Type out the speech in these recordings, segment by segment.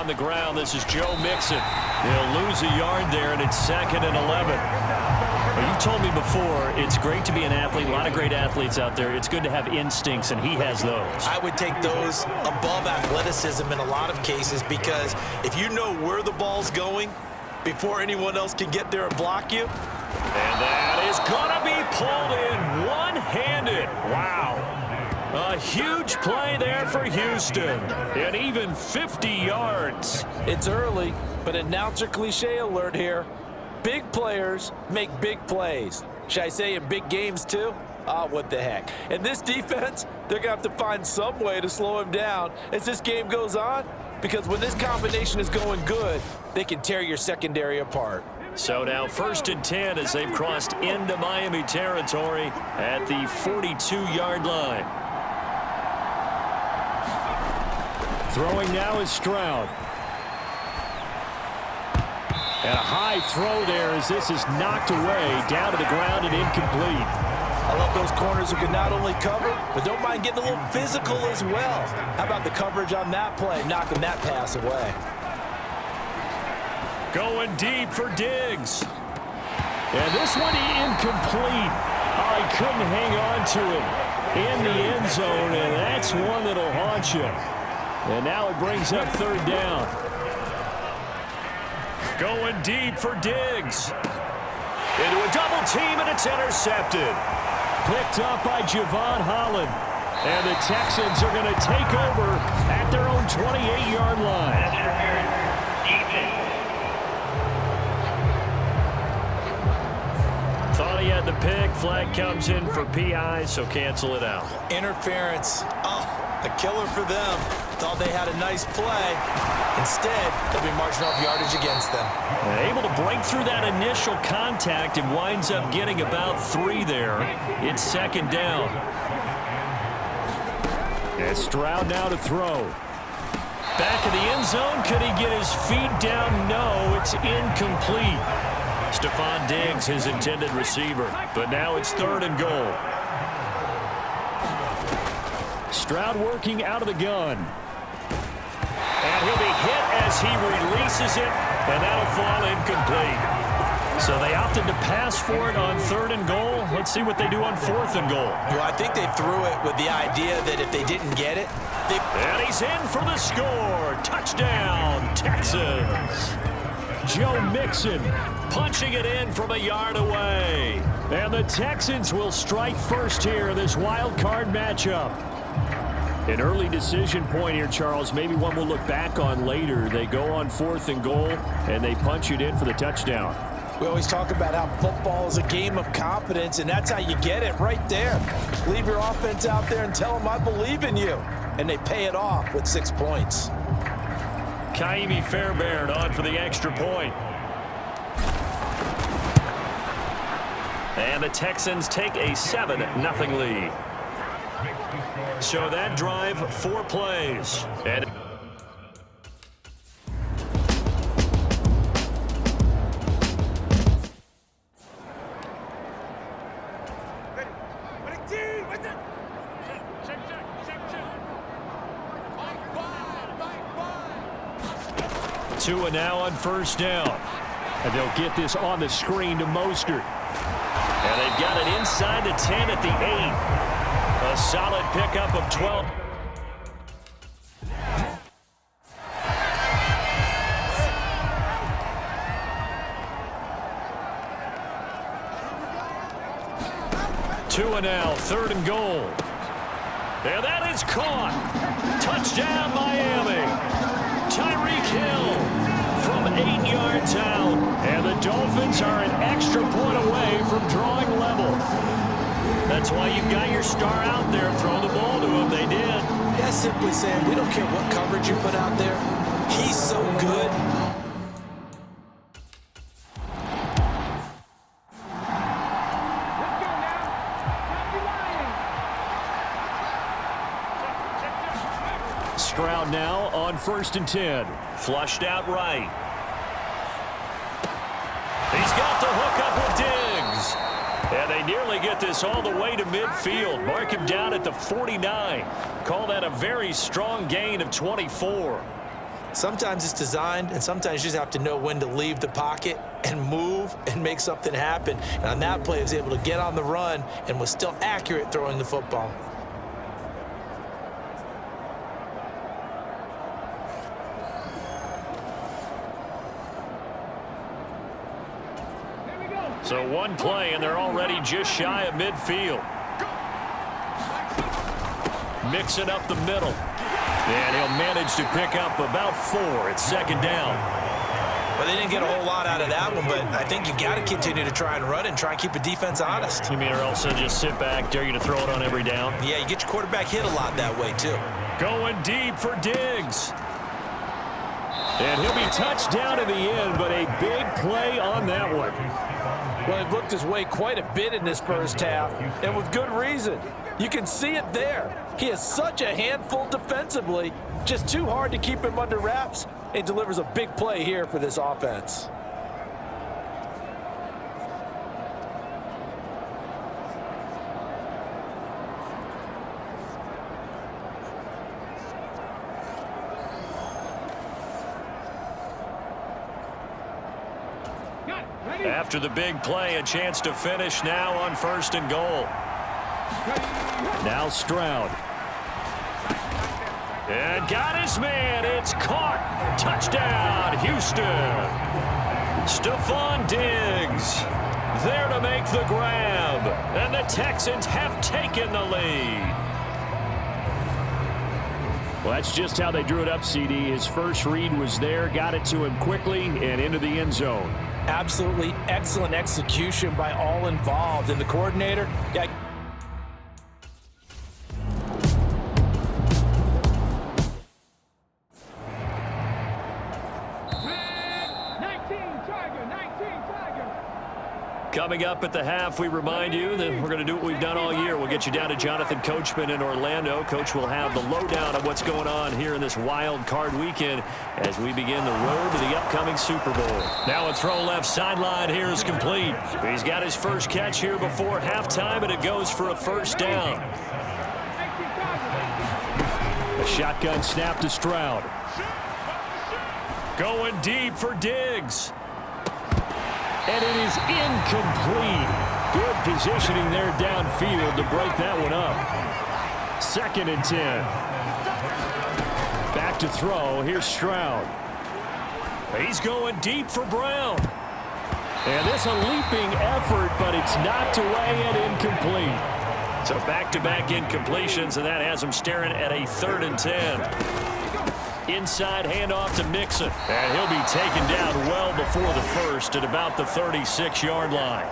on the ground. This is Joe Mixon. He'll lose a yard there, and it's 2nd and 11. Well, you've told me before, it's great to be an athlete. A lot of great athletes out there. It's good to have instincts, and he has those. I would take those above athleticism in a lot of cases, because if you know where the ball's going before anyone else can get there and block you. And that is going to be pulled in one-handed. Wow. A huge play there for Houston. And even 50 yards. It's early, but announcer cliche alert here. Big players make big plays. Should I say in big games too? Ah, what the heck. And this defense, they're going to have to find some way to slow him down as this game goes on. Because when this combination is going good, they can tear your secondary apart. So now 1st and 10 as they've crossed into Miami territory at the 42-yard line. Throwing now is Stroud. And a high throw there as this is knocked away, down to the ground and incomplete. I love those corners who can not only cover, but don't mind getting a little physical as well. How about the coverage on that play, knocking that pass away? Going deep for Diggs. And this one incomplete. Oh, he couldn't hang on to it in the end zone, and that's one that'll haunt you. And now it brings up 3rd down. Going deep for Diggs. Into a double team, and it's intercepted. Picked up by Javon Holland. And the Texans are going to take over at their own 28-yard line. Thought he had the pick. Flag comes in for PI, so cancel it out. Interference. Oh, a killer for them. Thought they had a nice play. Instead, they'll be marching off yardage against them. Able to break through that initial contact and winds up getting about 3 there. It's 2nd down. And Stroud now to throw. Back of the end zone. Could he get his feet down? No, it's incomplete. Stephon Diggs, his intended receiver. But now it's 3rd and goal. Stroud working out of the gun. And he'll be hit as he releases it, and that'll fall incomplete. So they opted to pass for it on 3rd and goal. Let's see what they do on 4th and goal. Well, I think they threw it with the idea that if they didn't get it, and he's in for the score. Touchdown, Texans. Joe Mixon punching it in from a yard away. And the Texans will strike first here in this wild card matchup. An early decision point here, Charles. Maybe one we'll look back on later. They go on 4th and goal, and they punch it in for the touchdown. We always talk about how football is a game of confidence, and that's how you get it right there. Leave your offense out there and tell them, I believe in you. And they pay it off with 6 points. Kaimi Fairbairn on for the extra point. And the Texans take a 7-0 lead. So that drive, 4 plays. And Tua now on 1st down. And they'll get this on the screen to Mostert. And they've got it inside the 10 at the 8. A solid pickup of 12. Tua now, 3rd and goal. And that is caught. Touchdown, Miami. Tyreek Hill from 8 yards out. And the Dolphins are an extra point away from drawing level. That's why you've got your star out there. Throw the ball to him. They did. That's simply saying we don't care what coverage you put out there. He's so good. Stroud now on 1st and 10. Flushed out right. He's got the hook up with Diggs. And they nearly get this all the way to midfield. Mark him down at the 49. Call that a very strong gain of 24. Sometimes it's designed, and sometimes you just have to know when to leave the pocket and move and make something happen. And on that play, he was able to get on the run and was still accurate throwing the football. So one play, and they're already just shy of midfield. Mixing up the middle. And he'll manage to pick up about 4. It's second down. Well, they didn't get a whole lot out of that one, but I think you got to continue to try and run and try and keep the defense honest. You mean or else they'll just sit back, dare you to throw it on every down? Yeah, you get your quarterback hit a lot that way, too. Going deep for Diggs. And he'll be touched down in the end, but a big play on that one. Well, he looked his way quite a bit in this first half, and with good reason. You can see it there. He is such a handful defensively, just too hard to keep him under wraps, and delivers a big play here for this offense. After the big play, a chance to finish now on 1st and goal. Now Stroud. And got his man. It's caught. Touchdown, Houston. Stephon Diggs there to make the grab. And the Texans have taken the lead. Well, that's just how they drew it up, CD. His first read was there, got it to him quickly, and into the end zone. Absolutely excellent execution by all involved. And the coordinator got... Coming up at the half, we remind you that we're going to do what we've done all year. We'll get you down to Jonathan Coachman in Orlando. Coach will have the lowdown of what's going on here in this wild card weekend as we begin the road to the upcoming Super Bowl. Now a throw left sideline here is complete. He's got his first catch here before halftime, and it goes for a first down. A shotgun snap to Stroud. Going deep for Diggs. And it is incomplete. Good positioning there downfield to break that one up. 2nd and 10. Back to throw. Here's Stroud. He's going deep for Brown. And this a leaping effort, but it's knocked away and incomplete. So back-to-back incompletions, and that has him staring at a 3rd and 10. Inside handoff to Mixon. And he'll be taken down well before the first at about the 36-yard line.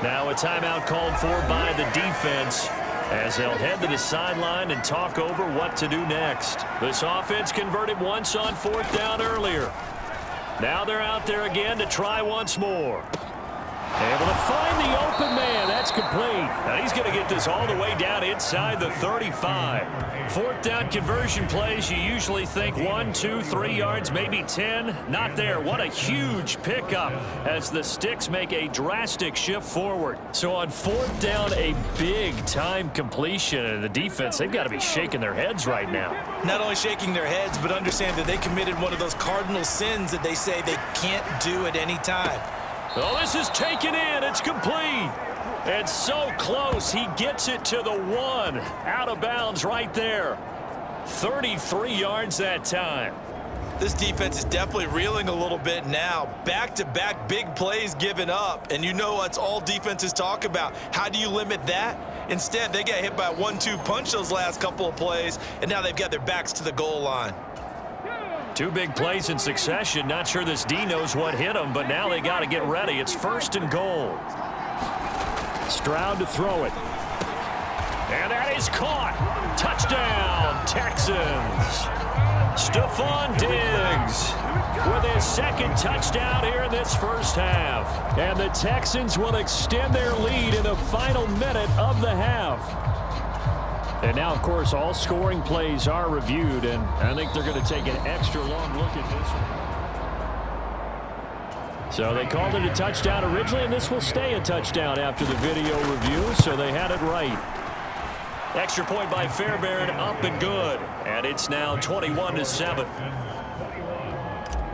Now a timeout called for by the defense as they'll head to the sideline and talk over what to do next. This offense converted once on 4th down earlier. Now they're out there again to try once more. Able to find the open man. That's complete. Now he's going to get this all the way down inside the 35. 4th down conversion plays, you usually think 1, 2, 3 yards, maybe 10. Not there. What a huge pickup as the sticks make a drastic shift forward. So on 4th down, a big-time completion. And the defense, they've got to be shaking their heads right now. Not only shaking their heads, but understand that they committed one of those cardinal sins that they say they can't do at any time. Oh, this is taken in. It's complete. And so close. He gets it to the 1. Out of bounds right there. 33 yards that time. This defense is definitely reeling a little bit now. Back-to-back big plays given up. And you know what's all defenses talk about. How do you limit that? Instead, they got hit by a 1-2 punch those last couple of plays, and now they've got their backs to the goal line. 2 big plays in succession. Not sure this D knows what hit him, but now they got to get ready. It's 1st and goal. Stroud to throw it. And that is caught. Touchdown, Texans. Stephon Diggs with his 2nd touchdown here in this first half. And the Texans will extend their lead in the final minute of the half. And now, of course, all scoring plays are reviewed, and I think they're going to take an extra long look at this one. So they called it a touchdown originally, and this will stay a touchdown after the video review, so they had it right. Extra point by Fairbairn, up and good. And it's now 21-7.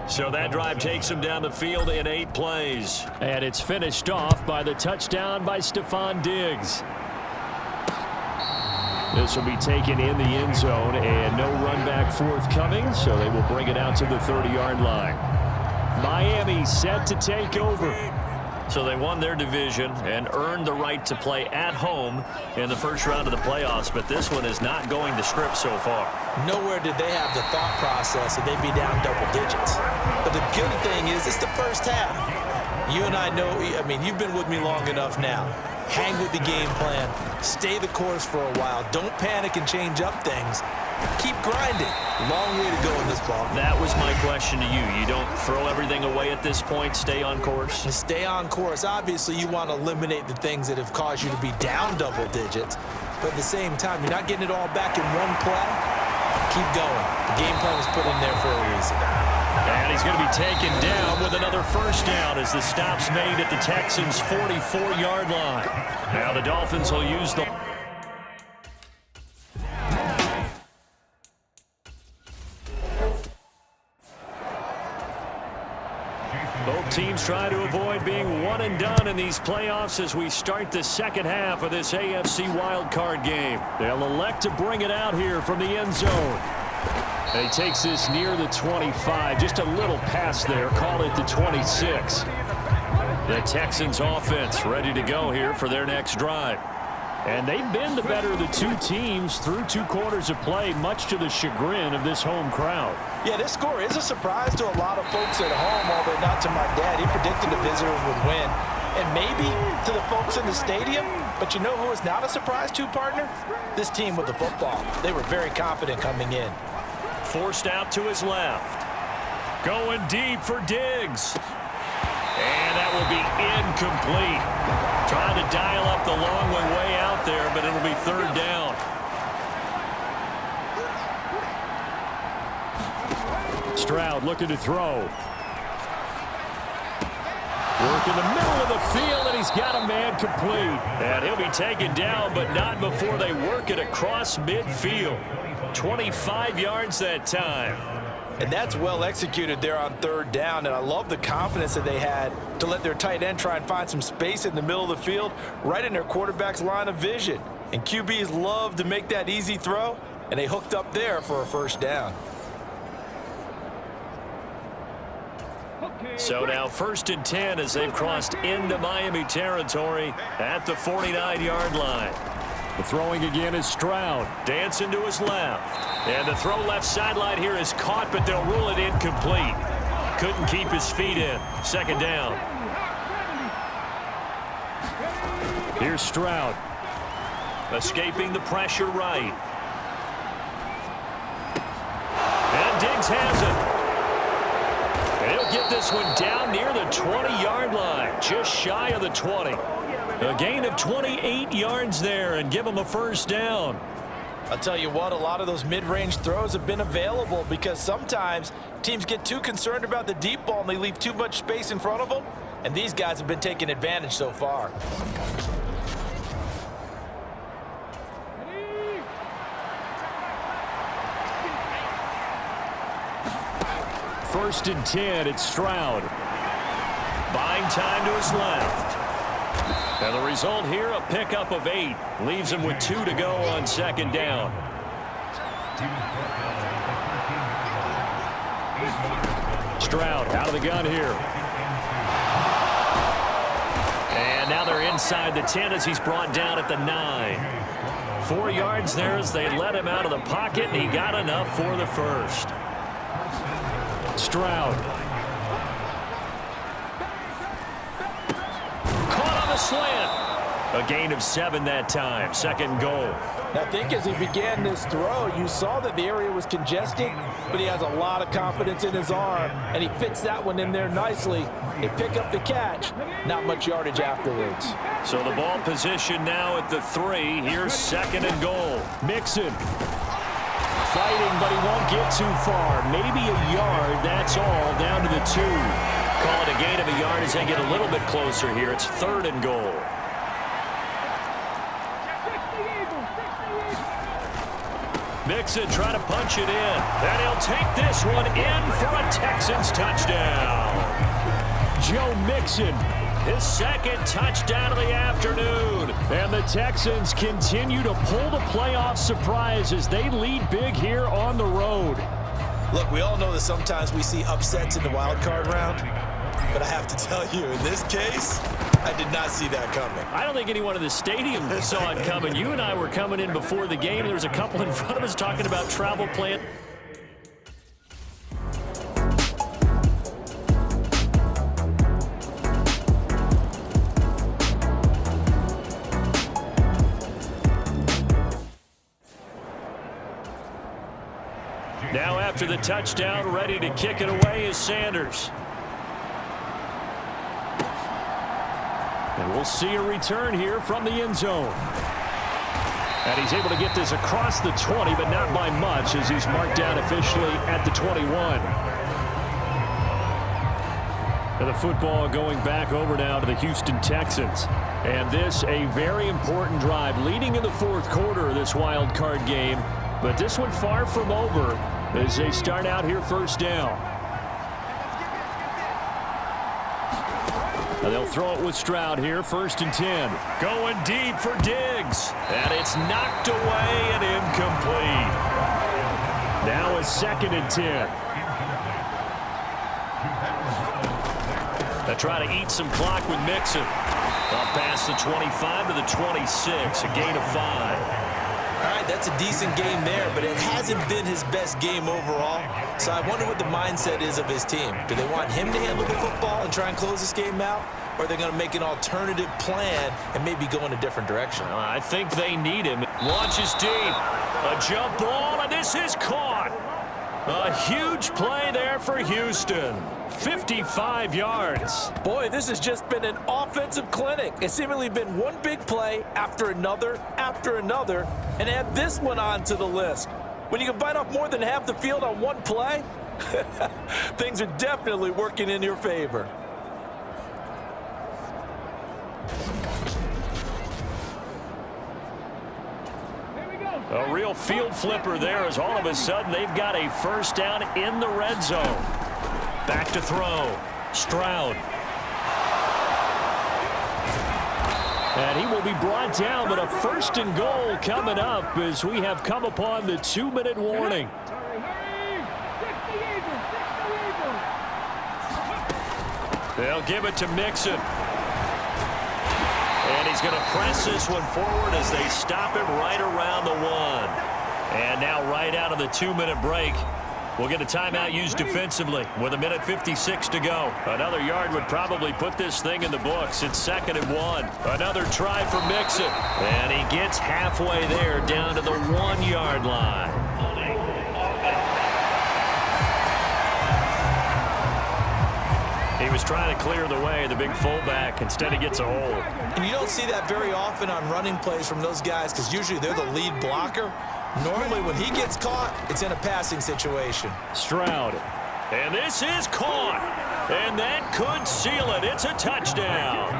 So that drive takes him down the field in 8 plays. And it's finished off by the touchdown by Stephon Diggs. This will be taken in the end zone, and no run back forthcoming, so they will bring it out to the 30-yard line. Miami set to take over. So they won their division and earned the right to play at home in the first round of the playoffs, but this one is not going the script so far. Nowhere did they have the thought process that they'd be down double digits. But the good thing is it's the first half. You and I know, I mean, you've been with me long enough now. Hang with the game plan. Stay the course for a while. Don't panic and change up things. Keep grinding. Long way to go in this ball. That was my question to you. You don't throw everything away at this point? Stay on course? Stay on course. Obviously, you want to eliminate the things that have caused you to be down double digits. But at the same time, you're not getting it all back in one play. Keep going. The game plan was put in there for a reason. And he's going to be taken down with another first down as the stop's made at the Texans' 44-yard line. Now the Dolphins will use the... Both teams try to avoid being one and done in these playoffs as we start the second half of this AFC wildcard game. They'll elect to bring it out here from the end zone. And he takes this near the 25, just a little past there, call it the 26. The Texans offense ready to go here for their next drive. And they've been the better of the two teams through 2 quarters of play, much to the chagrin of this home crowd. Yeah, this score is a surprise to a lot of folks at home, although not to my dad. He predicted the visitors would win. And maybe to the folks in the stadium, but you know who is not a surprise to, partner? This team with the football. They were very confident coming in. Forced out to his left. Going deep for Diggs. And that will be incomplete. Trying to dial up the long one way out there, but it'll be 3rd down. Stroud looking to throw. Work in the middle of the field, and he's got a man complete. And he'll be taken down, but not before they work it across midfield. 25 yards that time. And that's well executed there on 3rd down, and I love the confidence that they had to let their tight end try and find some space in the middle of the field, right in their quarterback's line of vision. And QBs love to make that easy throw, and they hooked up there for a 1st down. So now 1st and 10 as they've crossed into Miami territory at the 49-yard line. The throwing again is Stroud. Dancing to his left. And the throw left sideline here is caught, but they'll rule it incomplete. Couldn't keep his feet in. 2nd down. Here's Stroud. Escaping the pressure right. And Diggs has it. And he'll get this one down near the 20-yard line. Just shy of the 20. A gain of 28 yards there and give him a 1st down. I'll tell you what, a lot of those mid-range throws have been available because sometimes teams get too concerned about the deep ball and they leave too much space in front of them, and these guys have been taking advantage so far. First and 10, it's Stroud. Buying time to his left. And the result here, a pickup of 8. Leaves him with 2 to go on 2nd down. Stroud out of the gun here. And now they're inside the 10 as he's brought down at the 9. 4 yards there as they let him out of the pocket, and he got enough for the 1st. Stroud. Caught on the slant. A gain of 7 that time. 2nd goal. Now, I think as he began this throw, you saw that the area was congested, but he has a lot of confidence in his arm, and he fits that one in there nicely. They pick up the catch. Not much yardage afterwards. So the ball position now at the 3. Here's 2nd and goal. Mixon. Fighting, but he won't get too far. Maybe a yard, that's all, down to the 2. Call it a gain of a yard as they get a little bit closer here. It's 3rd and goal. Mixon trying to punch it in. And he'll take this one in for a Texans touchdown. Joe Mixon, his second touchdown of the afternoon. And the Texans continue to pull the playoff surprise as they lead big here on the road. Look, we all know that sometimes we see upsets in the wild card round. But I have to tell you, in this case, I did not see that coming. I don't think anyone in the stadium saw it coming. You and I were coming in before the game. There was a couple in front of us talking about travel plan. Now after the touchdown, ready to kick it away is Sanders. And we'll see a return here from the end zone. And he's able to get this across the 20, but not by much as he's marked down officially at the 21. And the football going back over now to the Houston Texans. And this a very important drive leading in the fourth quarter of this wild card game. But this one far from over as they start out here first down. And they'll throw it with Stroud here, 1st and 10. Going deep for Diggs. And it's knocked away and incomplete. Now a 2nd and 10. They try to eat some clock with Mixon. Up past the 25 to the 26, a gain of 5. All right, that's a decent game there, but it hasn't been his best game overall. So I wonder what the mindset is of his team. Do they want him to handle the football and try and close this game out? Or are they going to make an alternative plan and maybe go in a different direction? I think they need him. Launches deep. A jump ball, and this is caught. A huge play there for Houston. 55 yards. Boy, this has just been an offensive clinic. It's seemingly been one big play after another, and add this one on to the list. When you can bite off more than half the field on one play, things are definitely working in your favor. A real field flipper there as all of a sudden they've got a first down in the red zone. Back to throw. Stroud. And he will be brought down, but a 1st and goal coming up as we have come upon the 2-minute warning. They'll give it to Mixon. And he's going to press this one forward as they stop him right around the 1. And now right out of the 2-minute break, we'll get a timeout used defensively with 1:56 to go. Another yard would probably put this thing in the books. It's 2nd and 1. Another try for Mixon. And he gets halfway there down to the 1-yard line. He was trying to clear the way, the big fullback. Instead, he gets a hole. And you don't see that very often on running plays from those guys because usually they're the lead blocker. Normally, when he gets caught, it's in a passing situation. Stroud. And this is caught. And that could seal it. It's a touchdown.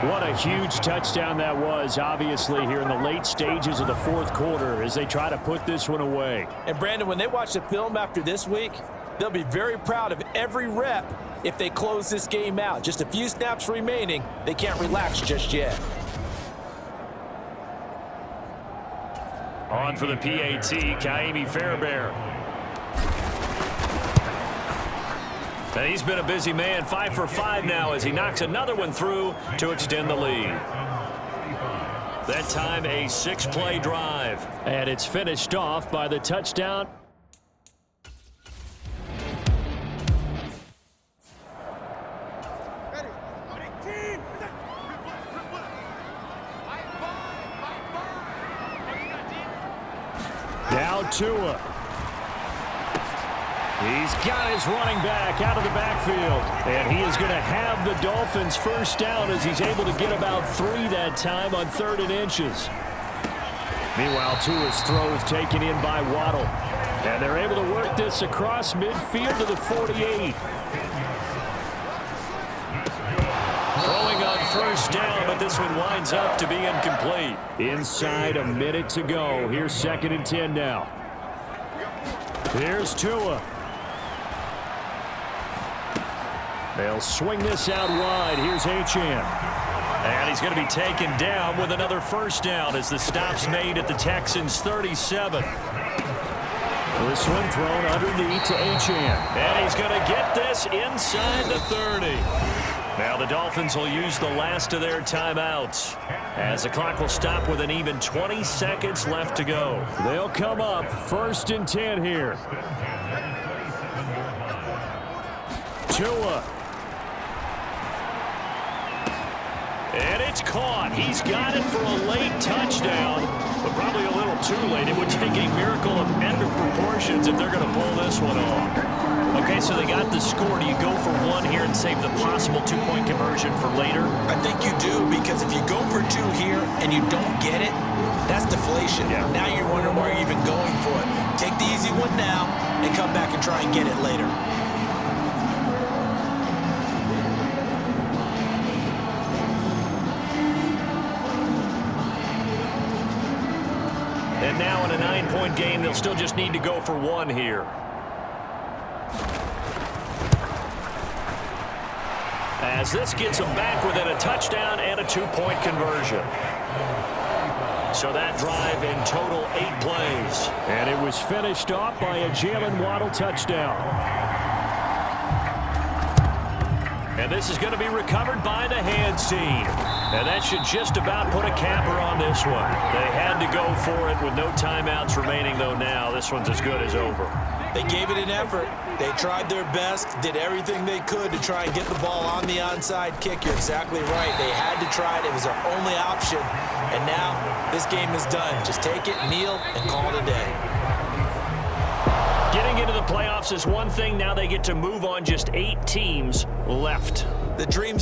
What a huge touchdown that was, obviously, here in the late stages of the fourth quarter as they try to put this one away. And, Brandon, when they watch the film after this week, they'll be very proud of every rep if they close this game out. Just a few snaps remaining. They can't relax just yet. On for the PAT, Kaimi Fairbairn. And he's been a busy man, 5 for 5 now as he knocks another one through to extend the lead. That time a 6-play drive. And it's finished off by the touchdown. Now Tua. He's got his running back out of the backfield. And he is going to have the Dolphins first down as he's able to get about 3 that time on 3rd and inches. Meanwhile, Tua's throw is taken in by Waddle. And they're able to work this across midfield to the 48. Throwing on first down, but this one winds up to be incomplete. Inside a minute to go. Here's 2nd and 10 now. Here's Tua. They'll swing this out wide. Here's Achane. And he's going to be taken down with another first down as the stop's made at the Texans' 37. This one thrown underneath to Achane. And he's going to get this inside the 30. Now the Dolphins will use the last of their timeouts as the clock will stop with an even 20 seconds left to go. They'll come up 1st and 10 here. Tua. And it's caught. He's got it for a late touchdown, but probably a little too late. It would take a miracle of epic proportions if they're going to pull this one off. Okay, so they got the score. Do you go for one here and save the possible 2-point conversion for later? I think you do, because if you go for 2 here and you don't get it, that's deflation. Yeah. Now you're wondering why you're even going for it. Take the easy one now and come back and try and get it later. And now in a 9-point game, they'll still just need to go for 1 here. As this gets them back within a touchdown and a 2-point conversion. So that drive in total 8 plays. And it was finished off by a Jalen Waddle touchdown. And this is going to be recovered by the hands team. And that should just about put a capper on this one. They had to go for it with no timeouts remaining, though now this one's as good as over. They gave it an effort. They tried their best, did everything they could to try and get the ball on the onside kick. You're exactly right. They had to try it. It was their only option. And now this game is done. Just take it, kneel, and call it a day. Getting into the playoffs is one thing. Now they get to move on. Just 8 teams left. The dream